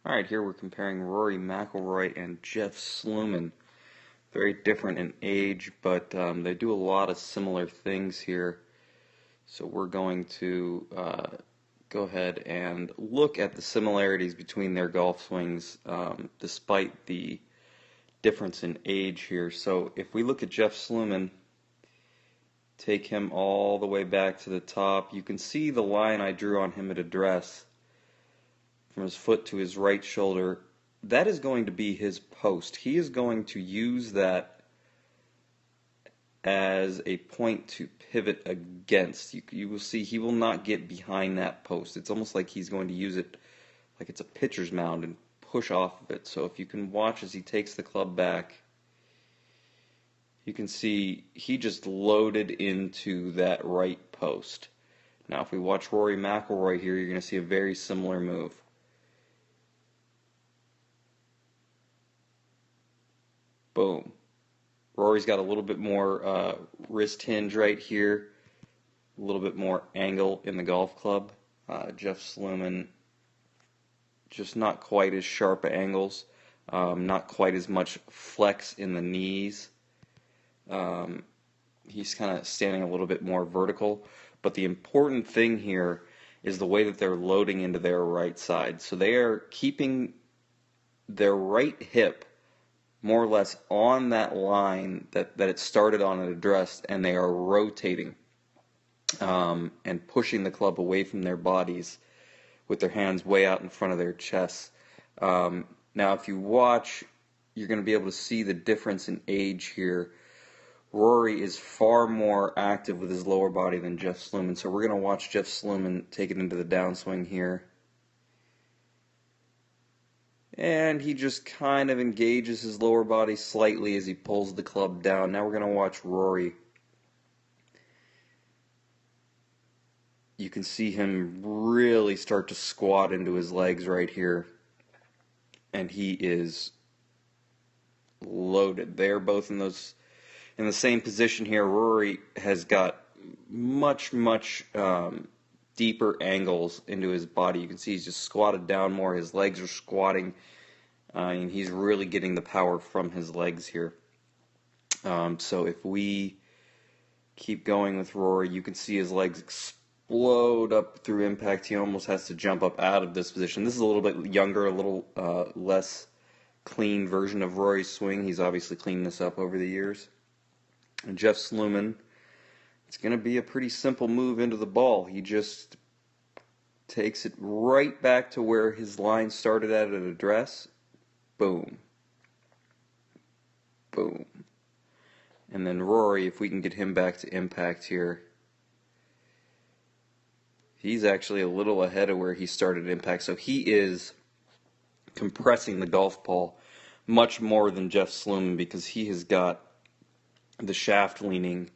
Alright, here we're comparing Rory Mcllroy and Jeff Sluman. Very different in age, but they do a lot of similar things here. So we're going to go ahead and look at the similarities between their golf swings, despite the difference in age here. So if we look at Jeff Sluman, take him all the way back to the top, you can see the line I drew on him at address. From his foot to his right shoulder, that is going to be his post. He is going to use that as a point to pivot against. You will see he will not get behind that post. It's almost like he's going to use it like it's a pitcher's mound and push off of it. So if you can watch as he takes the club back, you can see he just loaded into that right post. Now if we watch Rory Mcllroy here, you're going to see a very similar move. Boom. Rory's got a little bit more wrist hinge right here, a little bit more angle in the golf club. Jeff Sluman, just not quite as sharp angles, not quite as much flex in the knees. He's kind of standing a little bit more vertical, but the important thing here is the way that they're loading into their right side. So they are keeping their right hip more or less on that line that it started on at address, and they are rotating and pushing the club away from their bodies with their hands way out in front of their chests. Now if you watch, you're going to be able to see the difference in age here. Rory is far more active with his lower body than Jeff Sluman, so we're going to watch Jeff Sluman take it into the downswing here. And he just kind of engages his lower body slightly as he pulls the club down. Now we're going to watch Rory. You can see him really start to squat into his legs right here. And he is loaded. They're both in the same position here. Rory has got much deeper angles into his body. You can see he's just squatted down more. His legs are squatting, and he's really getting the power from his legs here. So if we keep going with Rory, you can see his legs explode up through impact. He almost has to jump up out of this position. This is a little bit younger, a little less clean version of Rory's swing. He's obviously cleaned this up over the years. And Jeff Sluman, it's going to be a pretty simple move into the ball. He just takes it right back to where his line started at address. Boom. Boom. And then Rory, if we can get him back to impact here, he's actually a little ahead of where he started impact. So he is compressing the golf ball much more than Jeff Sluman, because he has got the shaft leaning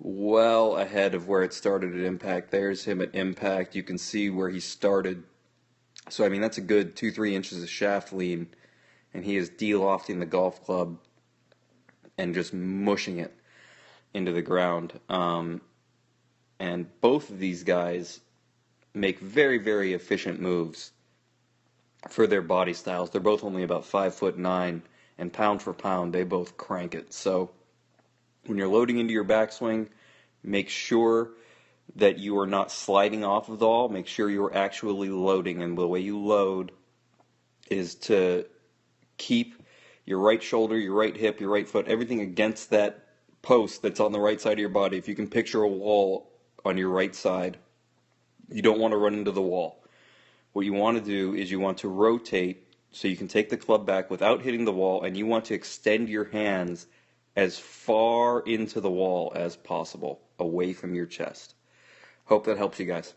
well ahead of where it started at impact. There's him at impact. You can see where he started. So, I mean, that's a good 2-3 inches of shaft lean, and he is de-lofting the golf club and just mushing it into the ground. And both of these guys make very efficient moves for their body styles. They're both only about 5'9", and pound for pound, they both crank it. So when you're loading into your backswing, make sure that you are not sliding off of the ball. Make sure you are actually loading. And the way you load is to keep your right shoulder, your right hip, your right foot, everything against that post that's on the right side of your body. If you can picture a wall on your right side, you don't want to run into the wall. What you want to do is you want to rotate so you can take the club back without hitting the wall, and you want to extend your hands as far into the wall as possible, away from your chest. Hope that helps you guys.